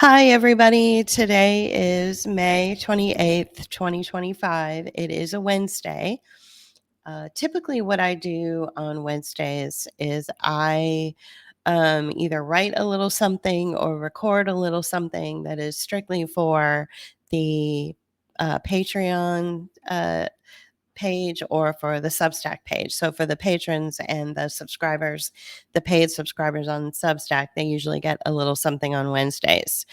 Hi, everybody. Today is May 28th, 2025. It is a Wednesday. Typically, what I do on Wednesdays is I either write a little something or record a little something that is strictly for the Patreon page or for the Substack page. So for the patrons and the subscribers, the paid subscribers on Substack, they usually get a little something on Wednesdays.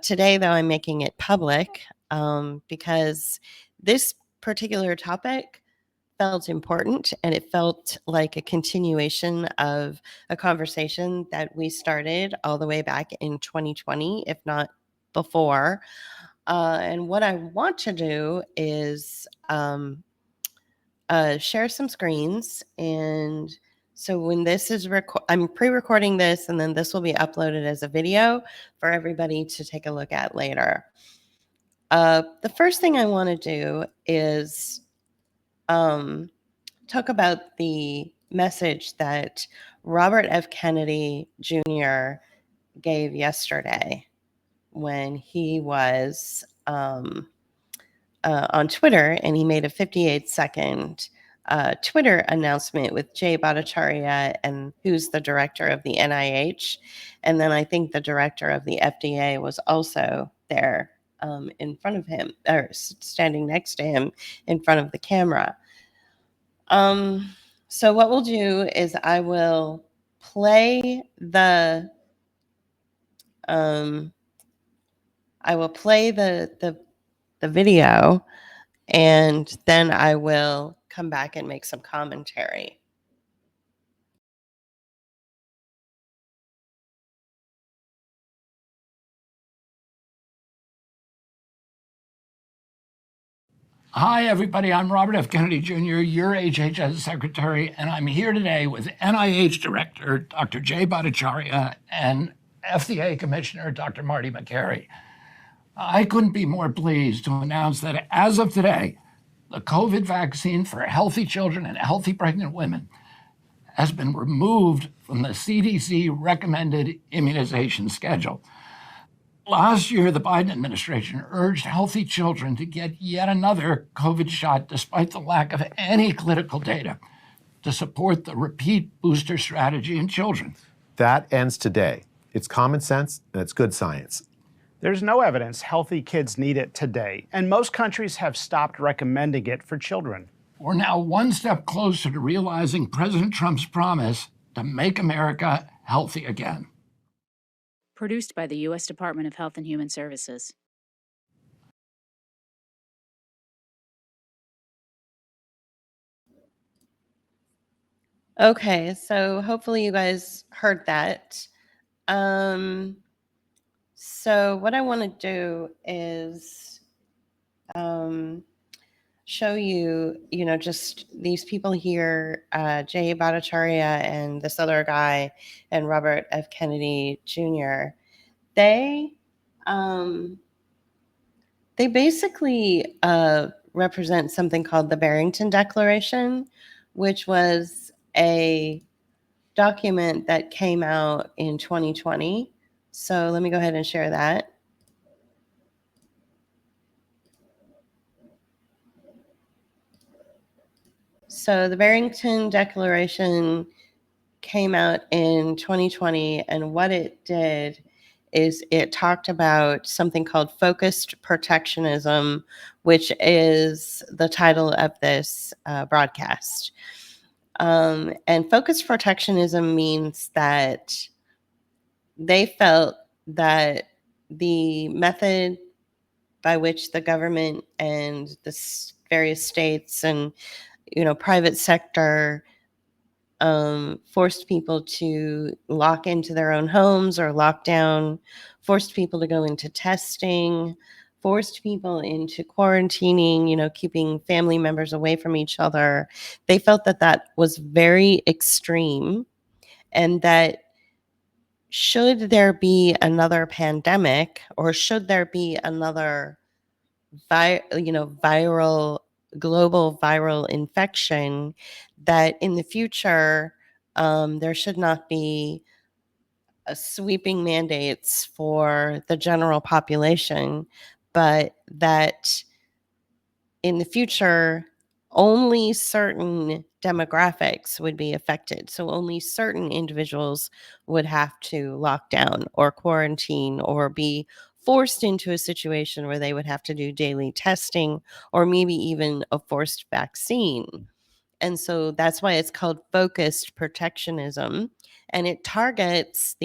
Today, though, I'm making it public because this particular topic felt important and it felt like a continuation of a conversation that we started all the way back in 2020, if not before. And what I want to do is share some screens. And so when this is I'm pre-recording this, and then this will be uploaded as a video for everybody to take a look at later. The first thing I want to do is talk about the message that Robert F. Kennedy Jr. gave yesterday when he was on Twitter, and he made a 58-second Twitter announcement with Jay Bhattacharya, and who's the director of the NIH. And then I think the director of the FDA was also there in front of him, or standing next to him in front of the camera. So what we'll do is I will play the video, and then I will come back and make some commentary. Hi, everybody. I'm Robert F. Kennedy Jr., your HHS Secretary, and I'm here today with NIH Director Dr. Jay Bhattacharya and FDA Commissioner Dr. Marty Makary. I couldn't be more pleased to announce that as of today, the COVID vaccine for healthy children and healthy pregnant women has been removed from the CDC recommended immunization schedule. Last year, the Biden administration urged healthy children to get yet another COVID shot despite the lack of any clinical data to support the repeat booster strategy in children. That ends today. It's common sense and it's good science. There's no evidence healthy kids need it today, and most countries have stopped recommending it for children. We're now one step closer to realizing President Trump's promise to make America healthy again. Produced by the U.S. Department of Health and Human Services. Okay, so hopefully you guys heard that. So what I want to do is show you, just these people here, Jay Bhattacharya and this other guy, and Robert F. Kennedy Jr. They basically represent something called the Barrington Declaration, which was a document that came out in 2020. So let me go ahead and share that. So the Barrington Declaration came out in 2020, and what it did is it talked about something called focused protectionism, which is the title of this broadcast. And focused protectionism means that they felt that the method by which the government and the various states and private sector forced people to lock into their own homes or lock down, forced people to go into testing, forced people into quarantining, keeping family members away from each other. They felt that that was very extreme, and that should there be another pandemic, or should there be another global viral infection, that in the future there should not be sweeping mandates for the general population, but that in the future, only certain demographics would be affected. So only certain individuals would have to lock down or quarantine or be forced into a situation where they would have to do daily testing or maybe even a forced vaccine. And so that's why it's called focused protectionism. And it targets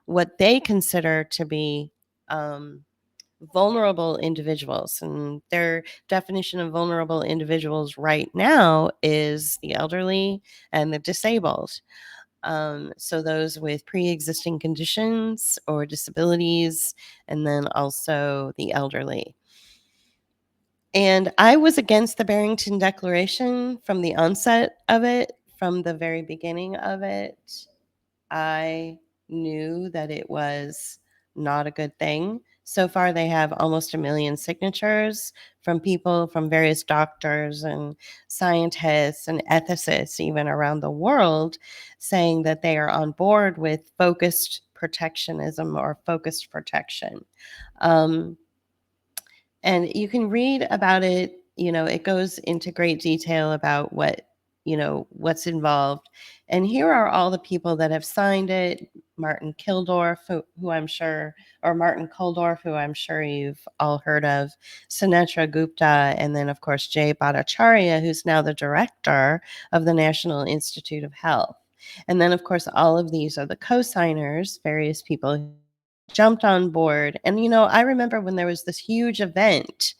what they consider to be vulnerable individuals. And their definition of vulnerable individuals right now is the elderly and the disabled. So those with pre-existing conditions or disabilities, and then also the elderly. And I was against the Barrington Declaration from the onset of it, from the very beginning of it. I knew that it was not a good thing. So far, they have almost 1 million signatures from people, from various doctors and scientists and ethicists, even around the world, saying that they are on board with focused protectionism or focused protection. Um, and you can read about it. It goes into great detail about what's involved. And here are all the people that have signed it. Martin Kildorf, who I'm sure, or Martin Kulldorff, who I'm sure you've all heard of, Sunetra Gupta, and then, of course, Jay Bhattacharya, who's now the director of the National Institute of Health. And then, of course, all of these are the co-signers, various people jumped on board. And I remember when there was this huge event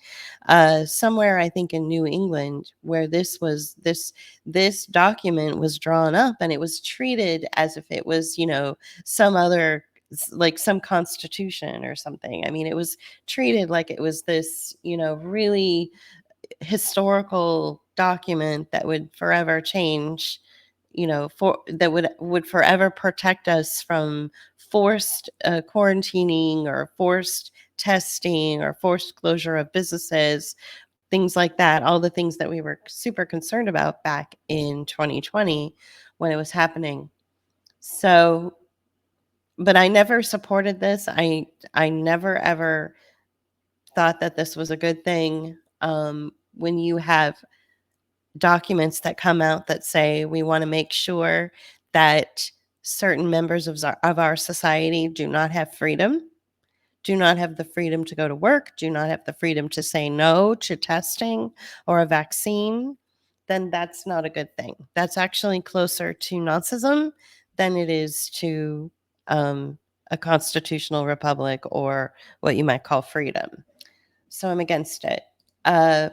somewhere, I think in New England, where this document was drawn up, and it was treated as if it was some other, like some constitution or something. I mean, it was treated like it was this really historical document that would forever change, for that would forever protect us from forced quarantining or forced testing or forced closure of businesses, things like that, all the things that we were super concerned about back in 2020 when it was happening. So, but I never supported this. I never ever thought that this was a good thing. When you have documents that come out that say we want to make sure that certain members of our society do not have freedom, do not have the freedom to go to work, do not have the freedom to say no to testing or a vaccine, then that's not a good thing. That's actually closer to Nazism than it is to a constitutional republic or what you might call freedom. So I'm against it. I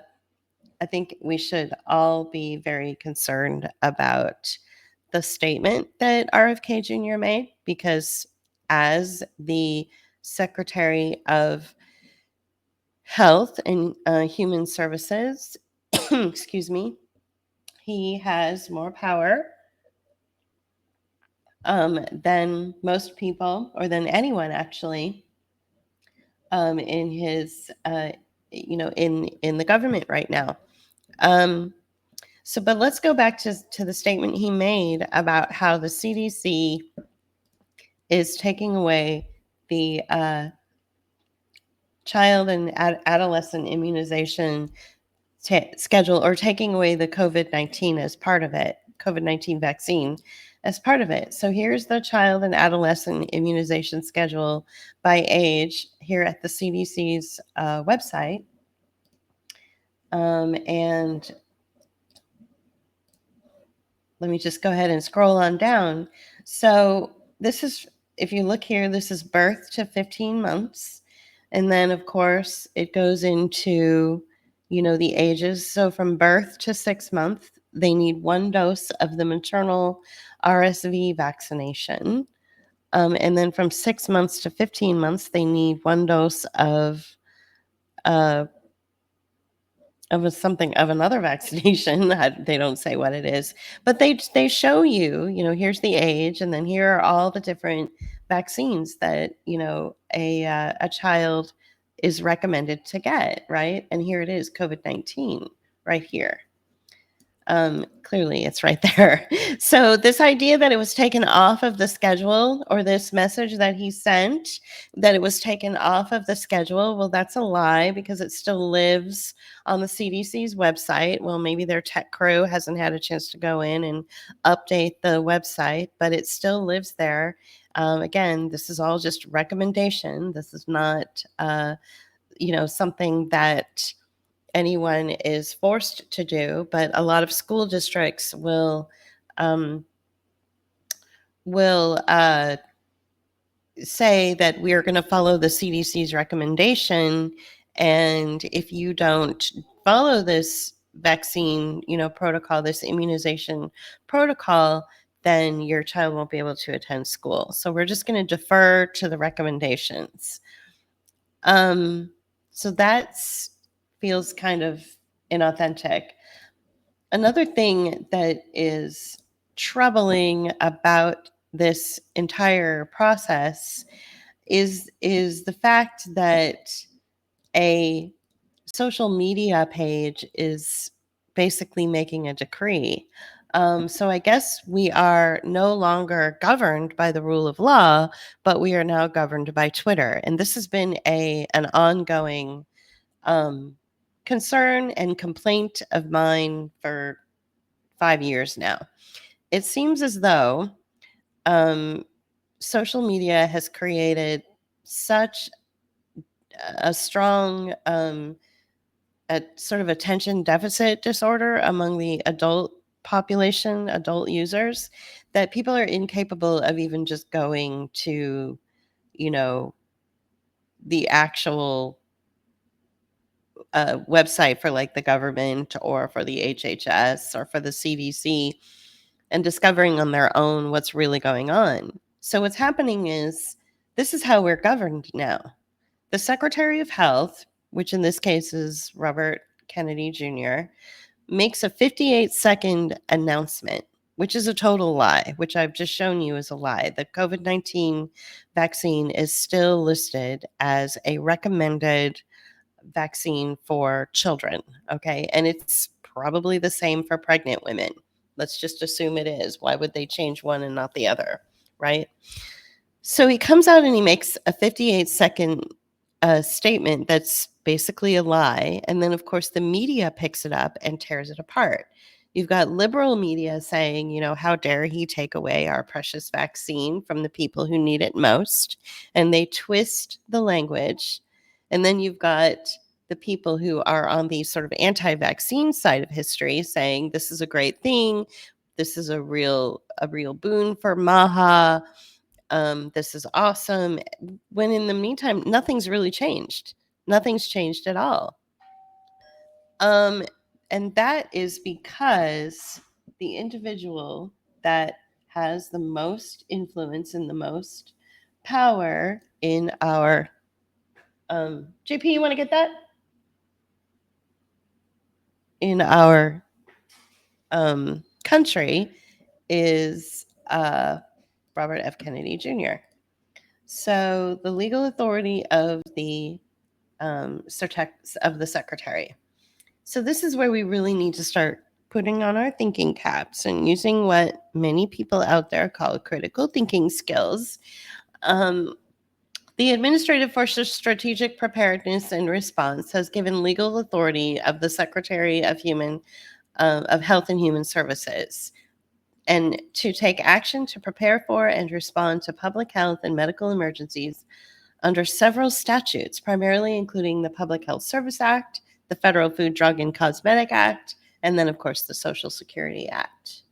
think we should all be very concerned about the statement that RFK Jr. made, because as the Secretary of Health and Human Services, excuse me, he has more power than most people, or than anyone actually, in his, in the government right now. But let's go back to the statement he made about how the CDC is taking away the child and adolescent immunization schedule, or taking away the COVID-19 as part of it, COVID-19 vaccine as part of it. So here's the child and adolescent immunization schedule by age here at the CDC's website. And let me just go ahead and scroll on down. So this is, if you look here, this is birth to 15 months. And then, of course, it goes into, the ages. So from birth to 6 months, they need 1 dose of the maternal RSV vaccination. And then from 6 months to 15 months, they need 1 dose of another vaccination. They don't say what it is, but they show you, here's the age, and then here are all the different vaccines that a child is recommended to get, right? And here it is, COVID-19 right here. Clearly, it's right there. So, this idea that it was taken off of the schedule, or this message that he sent that it was taken off of the schedule, well, that's a lie because it still lives on the CDC's website. Well, maybe their tech crew hasn't had a chance to go in and update the website, but it still lives there. Again, this is all just recommendation. This is not, something that anyone is forced to do, but a lot of school districts um, will say that we are going to follow the CDC's recommendation, and if you don't follow this vaccine, protocol, this immunization protocol, then your child won't be able to attend school. So we're just going to defer to the recommendations. So that's feels kind of inauthentic. Another thing that is troubling about this entire process is the fact that a social media page is basically making a decree. So I guess we are no longer governed by the rule of law, but we are now governed by Twitter. And this has been an ongoing concern and complaint of mine for 5 years now. It seems as though social media has created such a strong a sort of attention deficit disorder among the adult population, adult users, that people are incapable of even just going to, you know, the actual website for like the government or for the HHS or for the CDC and discovering on their own what's really going on. So, what's happening is this is how we're governed now. The Secretary of Health, which in this case is Robert Kennedy Jr., makes a 58-second announcement, which is a total lie, which I've just shown you is a lie. The COVID-19 vaccine is still listed as a recommended vaccine for children, okay? And it's probably the same for pregnant women. Let's just assume it is. Why would they change one and not the other, right? So he comes out and he makes a 58-second statement that's basically a lie. And then, of course, the media picks it up and tears it apart. You've got liberal media saying, how dare he take away our precious vaccine from the people who need it most? And they twist the language. And then you've got the people who are on the sort of anti-vaccine side of history saying this is a great thing. This is a real boon for Maha. This is awesome. When in the meantime, nothing's really changed. Nothing's changed at all. And that is because the individual that has the most influence and the most power in our JP, you want to get that? In our country is Robert F. Kennedy Jr. So the legal authority of the secretary. So this is where we really need to start putting on our thinking caps and using what many people out there call critical thinking skills. The Administrative for Strategic Preparedness and Response has given legal authority of the Secretary of Health and Human Services and to take action to prepare for and respond to public health and medical emergencies under several statutes, primarily including the Public Health Service Act, the Federal Food, Drug, and Cosmetic Act, and then, of course, the Social Security Act.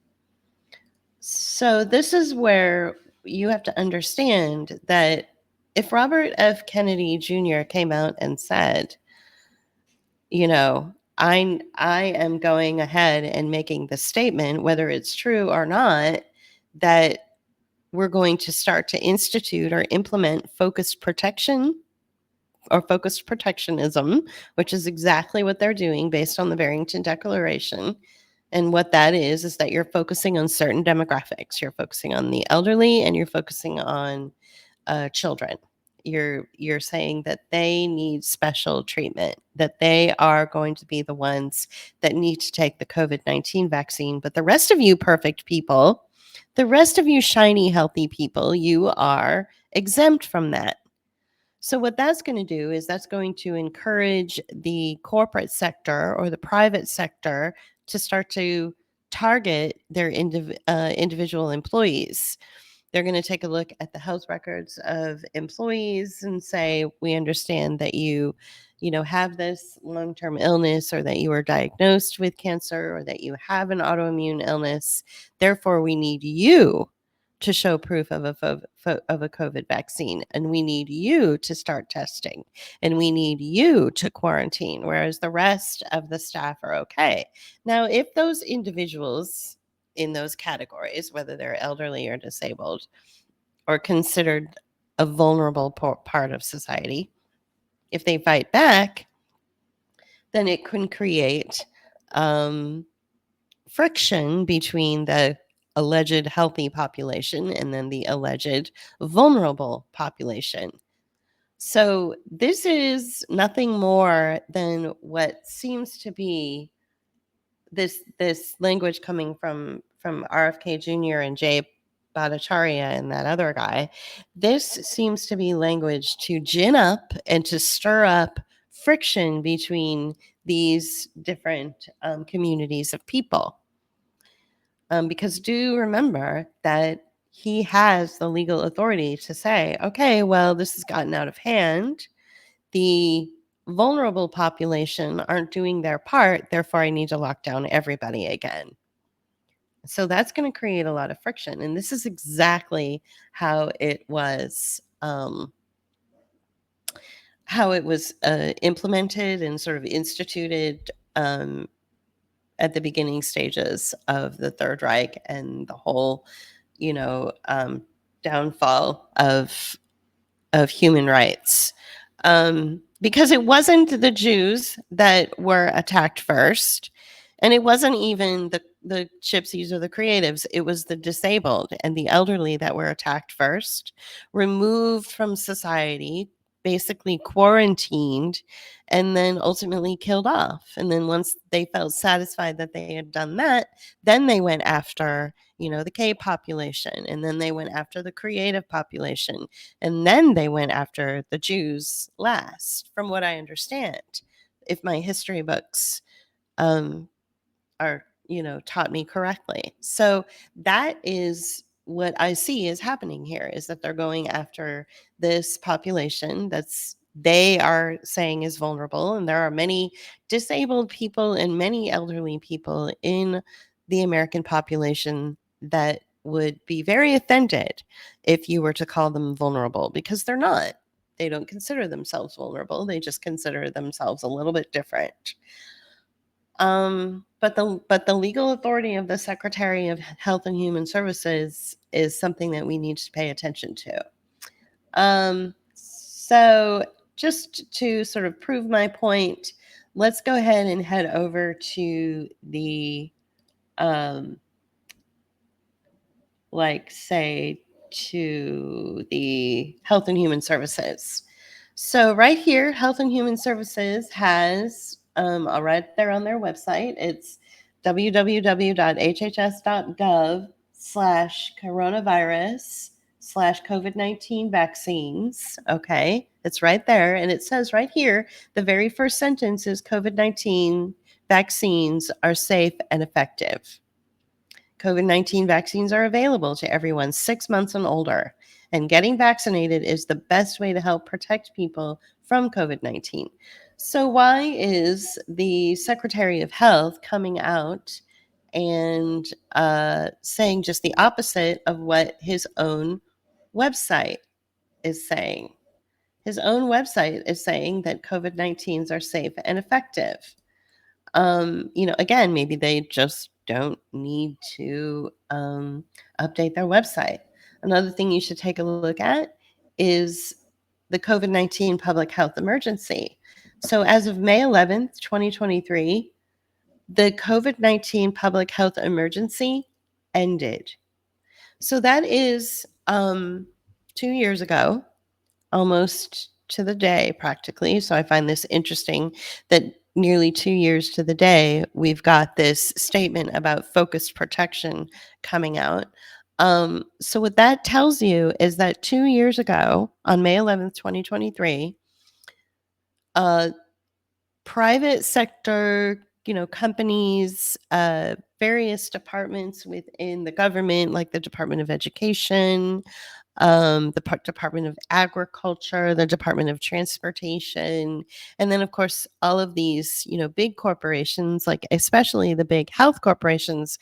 So this is where you have to understand that if Robert F. Kennedy Jr. came out and said, I am going ahead and making the statement, whether it's true or not, that we're going to start to institute or implement focused protection or focused protectionism, which is exactly what they're doing based on the Barrington Declaration. And what that is that you're focusing on certain demographics. You're focusing on the elderly and you're focusing on children. you're saying that they need special treatment, that they are going to be the ones that need to take the COVID-19 vaccine, but the rest of you perfect people, the rest of you shiny healthy people, you are exempt from that. So what that's going to do is that's going to encourage the corporate sector or the private sector to start to target their individual employees. They're going to take a look at the health records of employees and say, we understand that you have this long-term illness, or that you are diagnosed with cancer, or that you have an autoimmune illness. Therefore, we need you to show proof of a COVID vaccine, and we need you to start testing, and we need you to quarantine, whereas the rest of the staff are okay. Now, if those individuals in those categories, whether they're elderly or disabled, or considered a vulnerable part of society, if they fight back, then it can create friction between the alleged healthy population and then the alleged vulnerable population. So this is nothing more than what seems to be this language coming from RFK Jr. and Jay Bhattacharya and that other guy. This seems to be language to gin up and to stir up friction between these different communities of people. Because do remember that he has the legal authority to say, okay, well, this has gotten out of hand. The vulnerable population aren't doing their part, therefore I need to lock down everybody again. So that's going to create a lot of friction, and this is exactly how it was implemented and sort of instituted at the beginning stages of the Third Reich and the whole downfall of human rights. Because it wasn't the Jews that were attacked first, and it wasn't even the gypsies or the creatives. It was the disabled and the elderly that were attacked first, removed from society, basically quarantined, and then ultimately killed off. And then once they felt satisfied that they had done that, then they went after the K population, and then they went after the creative population, and then they went after the Jews last, from what I understand, if my history books are taught me correctly. So that is what I see is happening here, is that they're going after this population that's they are saying is vulnerable, and there are many disabled people and many elderly people in the American population that would be very offended if you were to call them vulnerable, because they're not. They don't consider themselves vulnerable. They just consider themselves a little bit different. But the legal authority of the Secretary of Health and Human Services is something that we need to pay attention to. So just to sort of prove my point, let's go ahead and head over to the say to the Health and Human Services. So right here, Health and Human Services has right there on their website, it's www.hhs.gov/coronavirus/COVID-19 vaccines. Okay, it's right there. And it says right here, the very first sentence is COVID-19 vaccines are safe and effective. COVID-19 vaccines are available to everyone 6 months and older, and getting vaccinated is the best way to help protect people from COVID-19. So why is the Secretary of Health coming out and saying just the opposite of what his own website is saying? His own website is saying that COVID-19s are safe and effective. Again, maybe they just don't need to update their website. Another thing you should take a look at is the COVID-19 public health emergency. So as of May 11th, 2023, the COVID-19 public health emergency ended. So that is 2 years ago. almost to the day practically. So I find this interesting that nearly 2 years to the day, we've got this statement about focused protection coming out. So what that tells you is that 2 years ago, on May 11th, 2023, uh, private sector, companies, various departments within the government, like the Department of Education, the Department of Agriculture, the Department of Transportation, and then, of course, all of these, big corporations, like especially the big health corporations.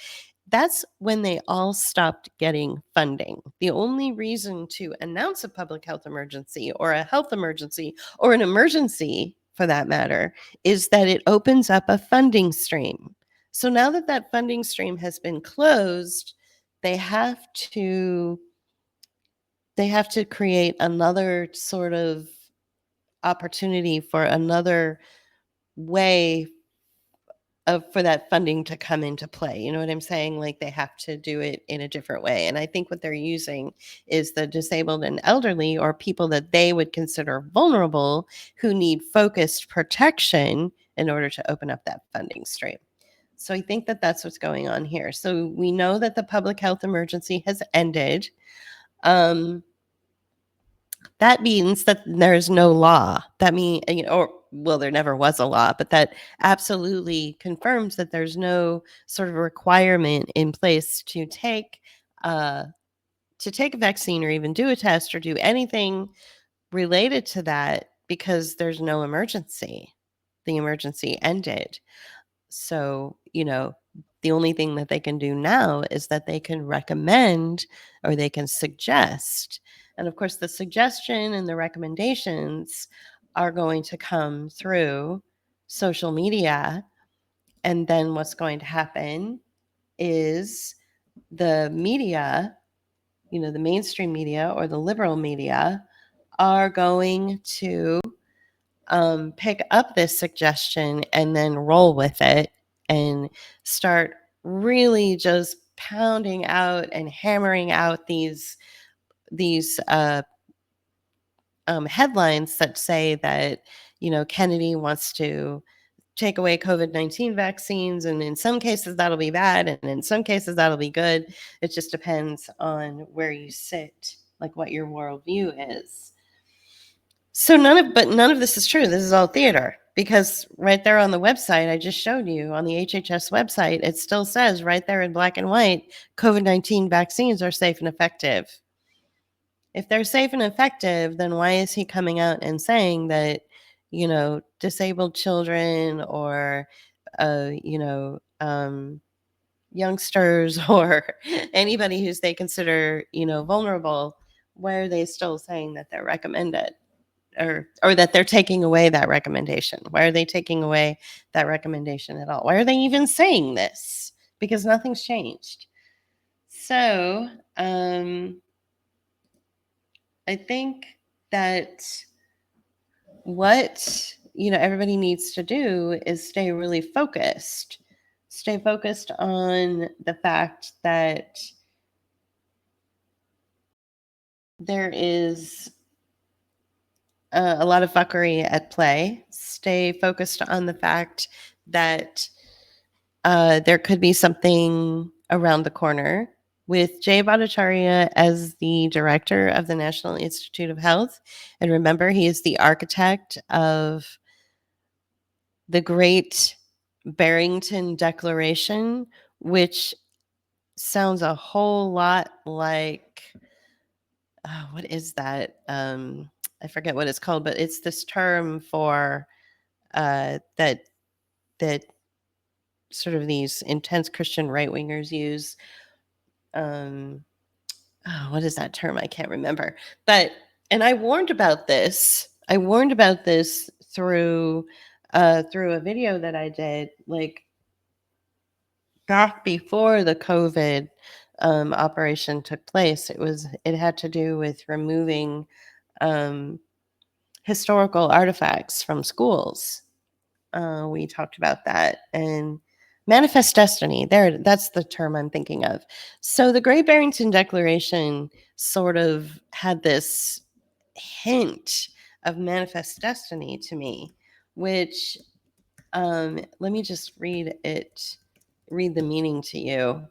That's when they all stopped getting funding. The only reason to announce a public health emergency or a health emergency or an emergency for that matter is that it opens up a funding stream. So now that that funding stream has been closed, they have to create another sort of opportunity for another way for that funding to come into play. You know what I'm saying? Like they have to do it in a different way. And I think what they're using is the disabled and elderly, or people that they would consider vulnerable, who need focused protection in order to open up that funding stream. So I think that that's what's going on here. So we know that the public health emergency has ended. That means that there's no law. That means, or well, there never was a law, but that absolutely confirms that there's no sort of requirement in place to take a vaccine or even do a test or do anything related to that, because there's no emergency. The emergency ended. So, the only thing that they can do now is that they can recommend or they can suggest. And of course, the suggestion and the recommendations are going to come through social media. And then what's going to happen is the media, the mainstream media or the liberal media, are going to pick up this suggestion and then roll with it and start really just pounding out and hammering out these headlines that say that Kennedy wants to take away COVID-19 vaccines, and in some cases that'll be bad, and in some cases that'll be good. It just depends on where you sit, like what your worldview is. So none of this is true. This is all theater, because right there on the website I just showed you, on the HHS website, it still says right there in black and white, COVID-19 vaccines are safe and effective. If they're safe and effective, then why is he coming out and saying that, disabled children or, uh, you know, um, youngsters or anybody who's they consider, vulnerable, why are they still saying that they're recommended? Or that they're taking away that recommendation? Why are they taking away that recommendation at all? Why are they even saying this? Because nothing's changed. So I think that what everybody needs to do is stay really focused. Stay focused on the fact that there is a lot of fuckery at play. Stay focused on the fact that there could be something around the corner. With Jay Bhattacharya as the director of the National Institute of Health, and remember, he is the architect of the Great Barrington Declaration, which sounds a whole lot like, what is that? I forget what it's called, but it's this term for that sort of these intense Christian right wingers use. What is that term? I can't remember. And I warned about this. I warned about this through a video that I did, like back before the COVID operation took place. It had to do with removing historical artifacts from schools. We talked about that, and manifest destiny. That's the term I'm thinking of. So the Great Barrington Declaration sort of had this hint of manifest destiny to me, which let me just read the meaning to you.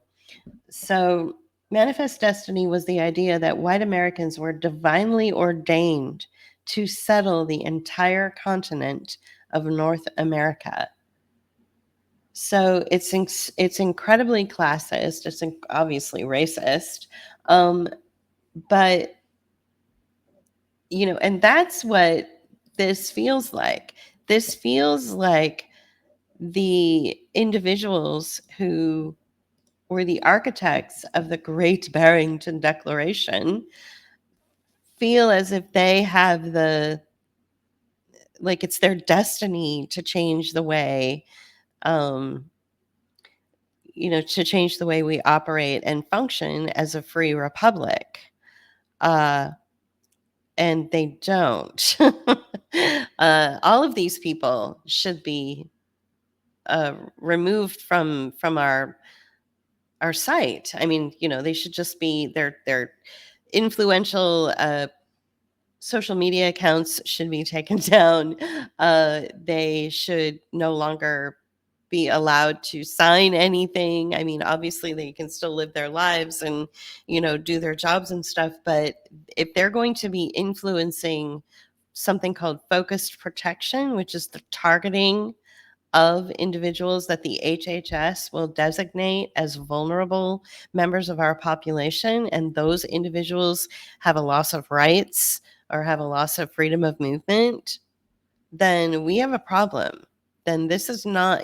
So, manifest destiny was the idea that white Americans were divinely ordained to settle the entire continent of North America. So it's incredibly classist. It's obviously racist, but and that's what this feels like. This feels like the individuals who were the architects of the Great Barrington Declaration feel as if they have it's their destiny to change the way, to change the way we operate and function as a free republic. And they don't. All of these people should be removed from our site. I mean, they should just be their influential social media accounts should be taken down. They should no longer be allowed to sign anything. I mean, obviously they can still live their lives and, do their jobs and stuff. But if they're going to be influencing something called focused protection, which is the targeting of individuals that the HHS will designate as vulnerable members of our population, and those individuals have a loss of rights or have a loss of freedom of movement, then we have a problem. Then this is not,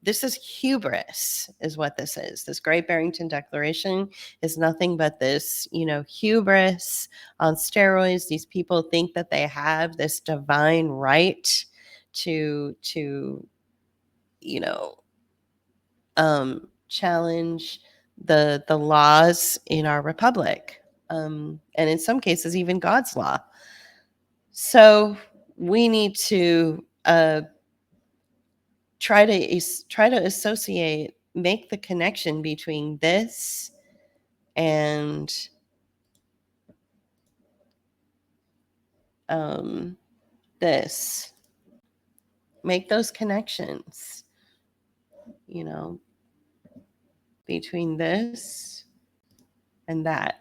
this is hubris, is what this is. This Great Barrington Declaration is nothing but this, hubris on steroids. These people think that they have this divine right to challenge the laws in our republic, and in some cases even God's law. So we need to try to associate, make the connection between this and this. Make those connections, between this and that,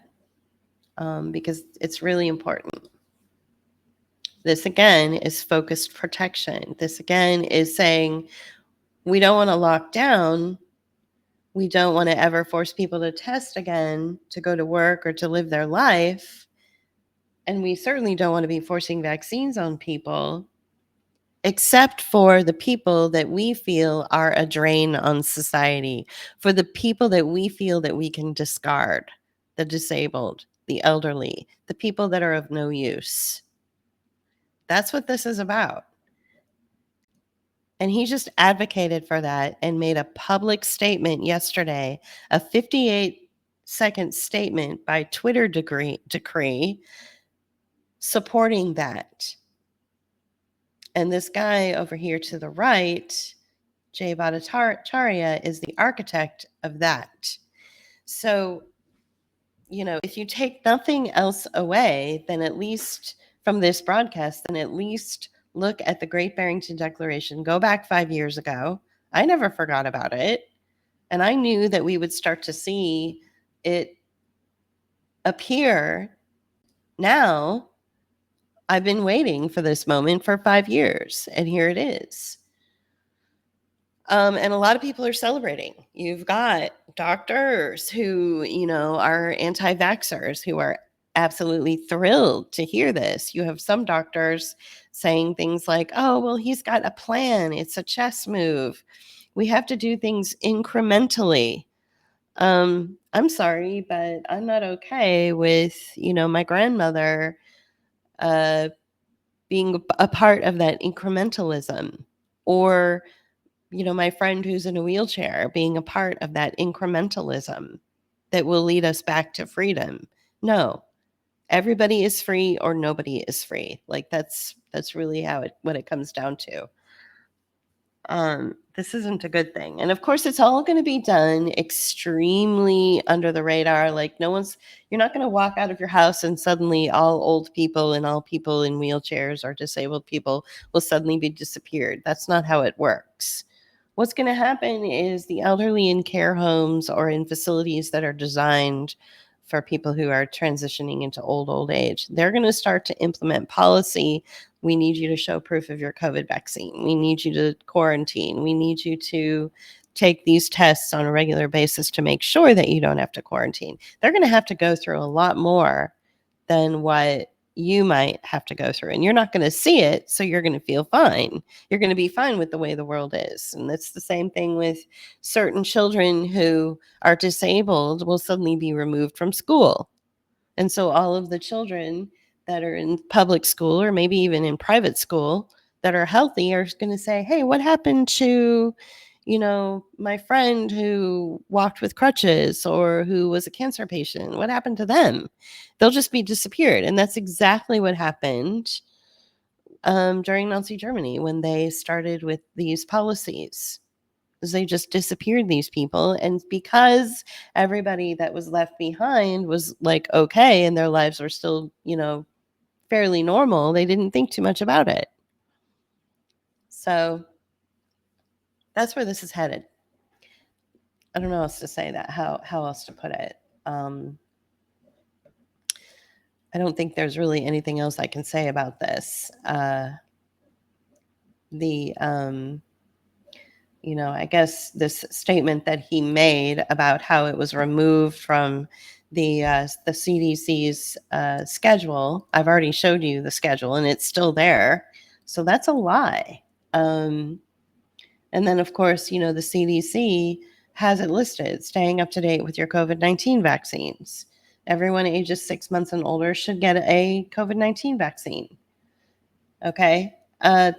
because it's really important. This again is focused protection. This again is saying we don't want to lock down. We don't want to ever force people to test again, to go to work or to live their life. And we certainly don't want to be forcing vaccines on people, except for the people that we feel are a drain on society, for the people that we feel that we can discard, the disabled, the elderly, the people that are of no use. That's what this is about. And he just advocated for that and made a public statement yesterday, a 58-second statement by Twitter decree supporting that. And this guy over here to the right, Jay Bhattacharya, is the architect of that. So, if you take nothing else away, then at least from this broadcast, then at least look at the Great Barrington Declaration. Go back 5 years ago. I never forgot about it. And I knew that we would start to see it appear now. I've been waiting for this moment for 5 years, and here it is. And a lot of people are celebrating. You've got doctors who, are anti-vaxxers who are absolutely thrilled to hear this. You have some doctors saying things like, oh, well, he's got a plan. It's a chess move. We have to do things incrementally. I'm sorry, but I'm not okay with, my grandmother being a part of that incrementalism, or my friend who's in a wheelchair being a part of that incrementalism that will lead us back to freedom. No, everybody is free or nobody is free. Like that's really what it comes down to. This isn't a good thing. And of course, it's all going to be done extremely under the radar. Like, you're not going to walk out of your house and suddenly all old people and all people in wheelchairs or disabled people will suddenly be disappeared. That's not how it works. What's going to happen is the elderly in care homes or in facilities that are designed for people who are transitioning into old age, they're going to start to implement policy. We need you to show proof of your COVID vaccine. We need you to quarantine. We need you to take these tests on a regular basis to make sure that you don't have to quarantine. They're going to have to go through a lot more than what you might have to go through. And you're not going to see it, so you're going to feel fine. You're going to be fine with the way the world is. And it's the same thing with certain children who are disabled will suddenly be removed from school. And so all of the children that are in public school or maybe even in private school that are healthy are going to say, hey, what happened to, my friend who walked with crutches or who was a cancer patient? What happened to them? They'll just be disappeared. And that's exactly what happened during Nazi Germany when they started with these policies. They just disappeared these people. And because everybody that was left behind was like, okay, and their lives were still, fairly normal, they didn't think too much about it. So that's where this is headed. I don't know how else to say that, how else to put it. I don't think there's really anything else I can say about this. I guess this statement that he made about how it was removed from the CDC's schedule. I've already showed you the schedule, and it's still there. So that's a lie. And then, of course, the CDC has it listed, staying up to date with your COVID-19 vaccines. Everyone ages 6 months and older should get a COVID-19 vaccine. Okay.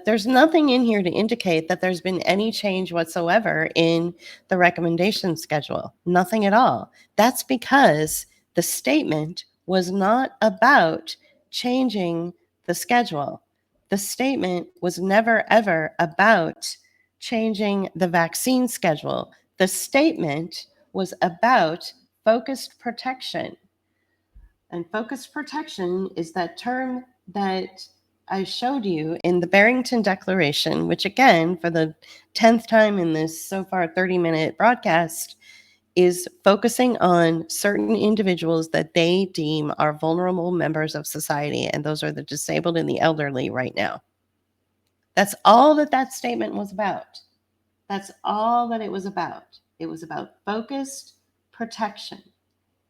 There's nothing in here to indicate that there's been any change whatsoever in the recommendation schedule. Nothing at all. That's because the statement was not about changing the schedule. The statement was never, ever about changing the vaccine schedule. The statement was about focused protection. And focused protection is that term that I showed you in the Barrington Declaration, which again, for the 10th time in this so far 30-minute broadcast, is focusing on certain individuals that they deem are vulnerable members of society, and those are the disabled and the elderly right now. That's all that statement was about. That's all that it was about. It was about focused protection.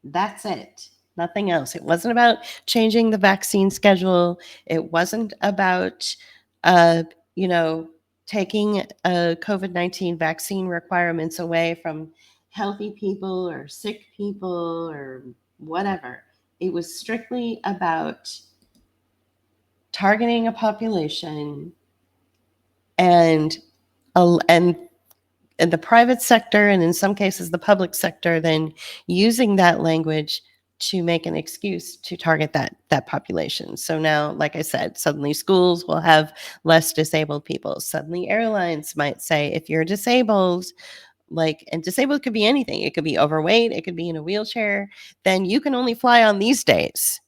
That's it. Nothing else. It wasn't about changing the vaccine schedule. It wasn't about, taking COVID-19 vaccine requirements away from healthy people or sick people or whatever. It was strictly about targeting a population and the private sector, and in some cases the public sector, then using that language to make an excuse to target that population. So now, like I said, suddenly schools will have less disabled people. Suddenly airlines might say, if you're disabled, and disabled could be anything. It could be overweight, it could be in a wheelchair, then you can only fly on these days.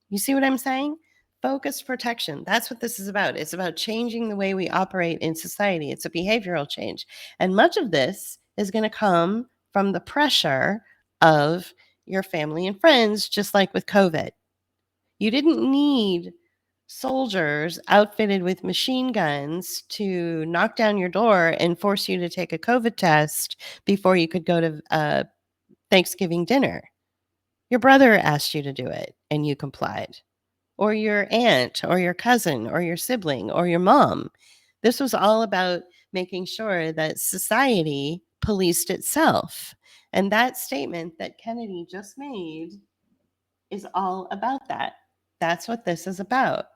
You see what I'm saying? Focused protection. That's what this is about. It's about changing the way we operate in society. It's a behavioral change. And much of this is going to come from the pressure of your family and friends, just like with COVID. You didn't need soldiers outfitted with machine guns to knock down your door and force you to take a COVID test before you could go to Thanksgiving dinner. Your brother asked you to do it and you complied, or your aunt or your cousin or your sibling or your mom. This was all about making sure that society policed itself. And that statement that Kennedy just made is all about that. That's what this is about.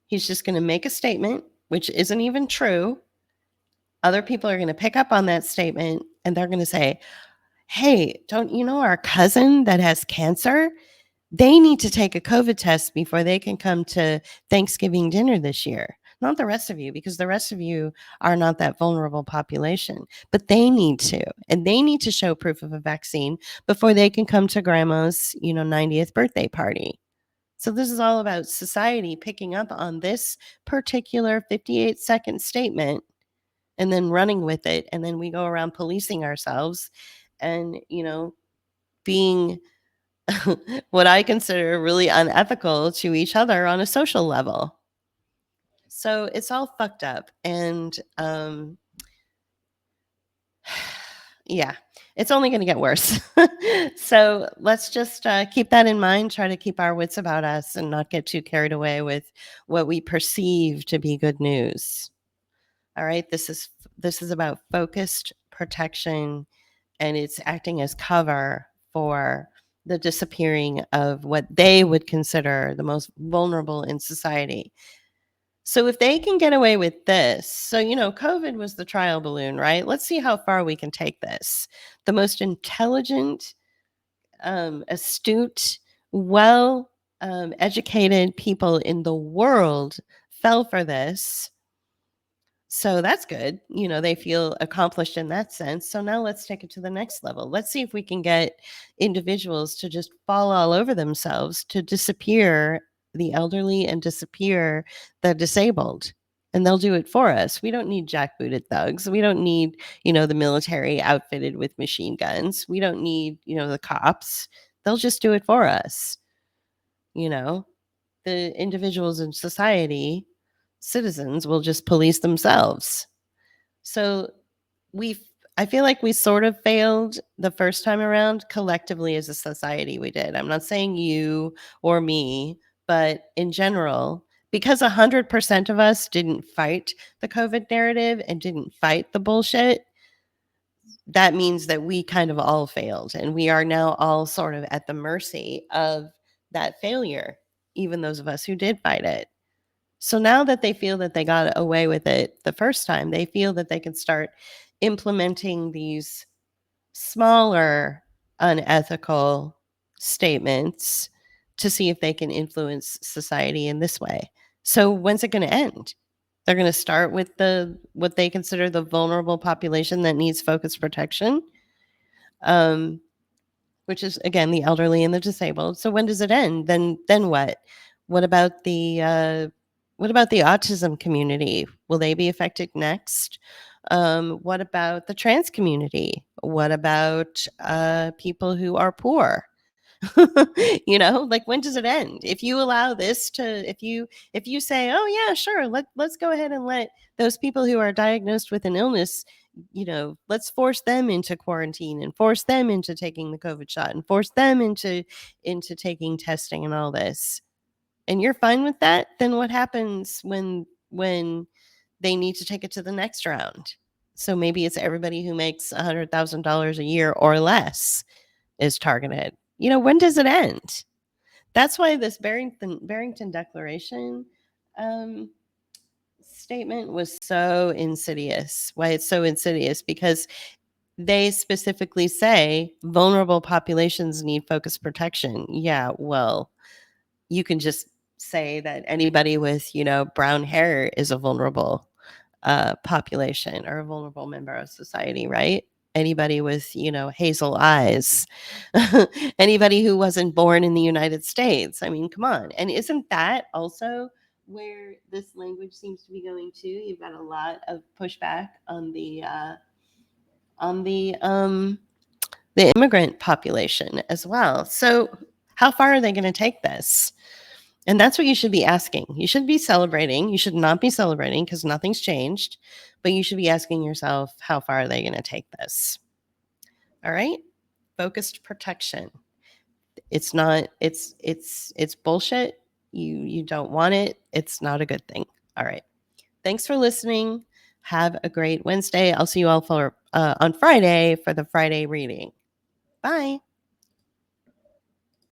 He's just going to make a statement, which isn't even true. Other people are going to pick up on that statement and they're going to say, hey, don't you know our cousin that has cancer? They need to take a COVID test before they can come to Thanksgiving dinner this year. not the rest of you, because the rest of you are not that vulnerable population. But they need to, and they need to show proof of a vaccine before they can come to grandma's, 90th birthday party. So this is all about society picking up on this particular 58-second statement and then running with it. And then we go around policing ourselves and, being what I consider really unethical to each other on a social level. So it's all fucked up. And yeah, it's only going to get worse. So let's just keep that in mind, try to keep our wits about us and not get too carried away with what we perceive to be good news. All right, this is about focused protection, and it's acting as cover for the disappearing of what they would consider the most vulnerable in society. So if they can get away with this, so COVID was the trial balloon, right? Let's see how far we can take this. The most intelligent, astute, well educated people in the world fell for this. So that's good. They feel accomplished in that sense. So now let's take it to the next level. Let's see if we can get individuals to just fall all over themselves to disappear the elderly and disappear the disabled. And they'll do it for us. We don't need jackbooted thugs. We don't need, the military outfitted with machine guns. We don't need, the cops. They'll just do it for us. The individuals in society, citizens, will just police themselves. So I feel like we sort of failed the first time around collectively as a society. We did. I'm not saying you or me, but in general, because 100% of us didn't fight the COVID narrative and didn't fight the bullshit, that means that we kind of all failed. And we are now all sort of at the mercy of that failure, even those of us who did fight it. So now that they feel that they got away with it the first time, they feel that they can start implementing these smaller unethical statements to see if they can influence society in this way. So when's it going to end? They're going to start with what they consider the vulnerable population that needs focused protection, which is again the elderly and the disabled. So when does it end? Then what? What about the autism community? Will they be affected next? What about the trans community? What about people who are poor? Like when does it end? If you allow this to, if you say, oh yeah, sure, let's go ahead and let those people who are diagnosed with an illness, let's force them into quarantine and force them into taking the COVID shot and force them into taking testing and all this, and you're fine with that, then what happens when they need to take it to the next round? So maybe it's everybody who makes $100,000 a year or less is targeted. When does it end? That's why this Barrington Declaration statement was so insidious. Why it's so insidious, because they specifically say vulnerable populations need focused protection. Yeah, well, you can just say that anybody with, brown hair is a vulnerable population or a vulnerable member of society, right? Anybody with, hazel eyes, anybody who wasn't born in the United States. I mean, come on. And isn't that also where this language seems to be going to? You've got a lot of pushback on the immigrant population as well. So how far are they going to take this? And that's what you should be asking. You should be celebrating. You should not be celebrating because nothing's changed, but you should be asking yourself, how far are they going to take this? All right? Focused protection. It's not, it's bullshit. You don't want it. It's not a good thing. All right. Thanks for listening. Have a great Wednesday. I'll see you all on Friday for the Friday reading. Bye.